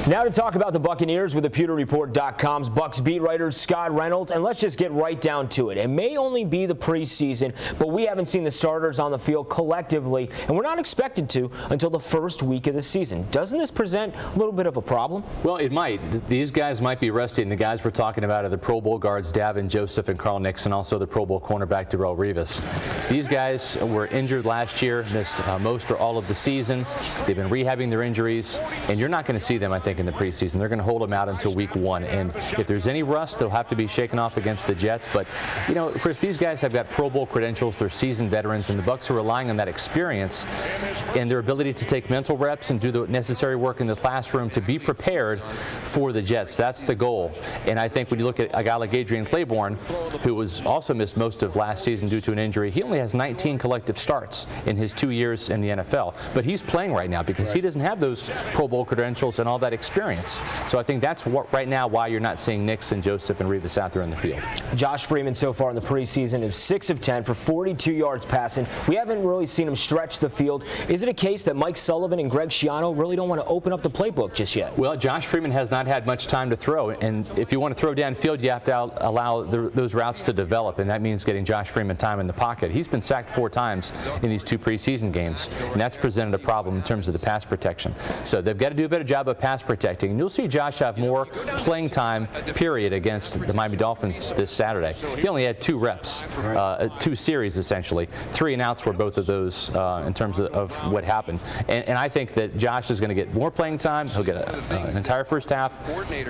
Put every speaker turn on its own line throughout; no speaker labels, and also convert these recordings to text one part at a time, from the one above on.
Now to talk about the Buccaneers with the PewterReport.com's Bucs beat writer Scott Reynolds, and let's just get right down to it. It may only be the preseason, but we haven't seen the starters on the field collectively, and we're not expected to until the first week of the season. Doesn't this present a little bit of a problem?
Well, it might. These guys might be resting. The guys we're talking about are the Pro Bowl guards Davin Joseph and Carl Nixon, also the Pro Bowl cornerback Darrelle Revis. These guys were injured last year, missed most or all of the season. They've been rehabbing their injuries, and you're not going to see them, I think, in the preseason. They're going to hold them out until week 1, and if there's any rust, they'll have to be shaken off against the Jets. But, you know, Chris, these guys have got Pro Bowl credentials. They're seasoned veterans, and the Bucs are relying on that experience and their ability to take mental reps and do the necessary work in the classroom to be prepared for the Jets. That's the goal. And I think when you look at a guy like Adrian Claiborne, who was also missed most of last season due to an injury, he only has 19 collective starts in his 2 years in the NFL. But he's playing right now because he doesn't have those Pro Bowl credentials and all that experience. So I think that's right now why you're not seeing Nixon, Joseph, and Revis out there in the field.
Josh Freeman so far in the preseason is 6 of 10 for 42 yards passing. We haven't really seen him stretch the field. Is it a case that Mike Sullivan and Greg Schiano really don't want to open up the playbook just yet?
Well, Josh Freeman has not had much time to throw, and if you want to throw downfield, you have to allow those routes to develop, and that means getting Josh Freeman time in the pocket. He's been sacked 4 times in these 2 preseason games, and that's presented a problem in terms of the pass protection. So they've got to do a better job of pass protecting, and you'll see Josh have more playing time, period, against the Miami Dolphins this Saturday. He only had 2 reps, 2 series essentially. 3 and outs were both of those in terms of what happened. And I think that Josh is going to get more playing time. He'll get an entire first half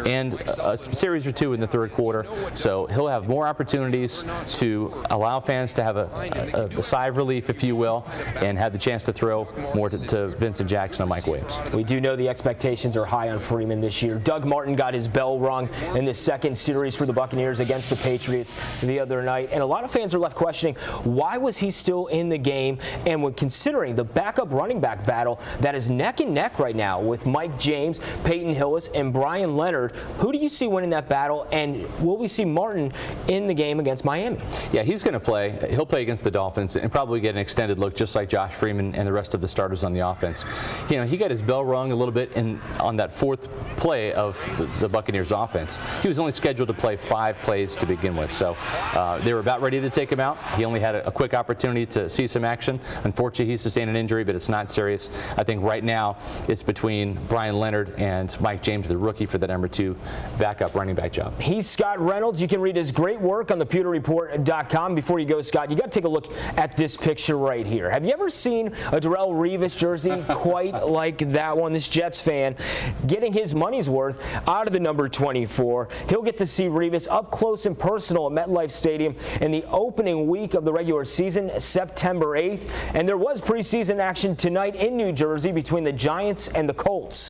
and a series or 2 in the third quarter. So he'll have more opportunities to allow fans to have a sigh of relief, if you will, and have the chance to throw more to Vincent Jackson and Mike Williams.
We do know the expectations are high on Freeman this year. Doug Martin got his bell rung in the second series for the Buccaneers against the Patriots the other night, and a lot of fans are left questioning why was he still in the game, and when considering the backup running back battle that is neck and neck right now with Mike James, Peyton Hillis, and Brian Leonard, who do you see winning that battle, and will we see Martin in the game against Miami?
Yeah, he's going to play. He'll play against the Dolphins and probably get an extended look just like Josh Freeman and the rest of the starters on the offense. You know, he got his bell rung a little bit on that 4th play of the Buccaneers offense. He was only scheduled to play 5 plays to begin with, so they were about ready to take him out. He only had a quick opportunity to see some action. Unfortunately, he sustained an injury, but it's not serious. I think right now it's between Brian Leonard and Mike James, the rookie, for the number 2 backup running back job.
He's Scott Reynolds. You can read his great work on the PewterReport.com. Before you go, Scott, you got to take a look at this picture right here. Have you ever seen a Darrelle Revis jersey quite like that one? This Jets fan getting his money's worth out of the number 24. He'll get to see Revis up close and personal at MetLife Stadium in the opening week of the regular season, September 8th. And there was preseason action tonight in New Jersey between the Giants and the Colts.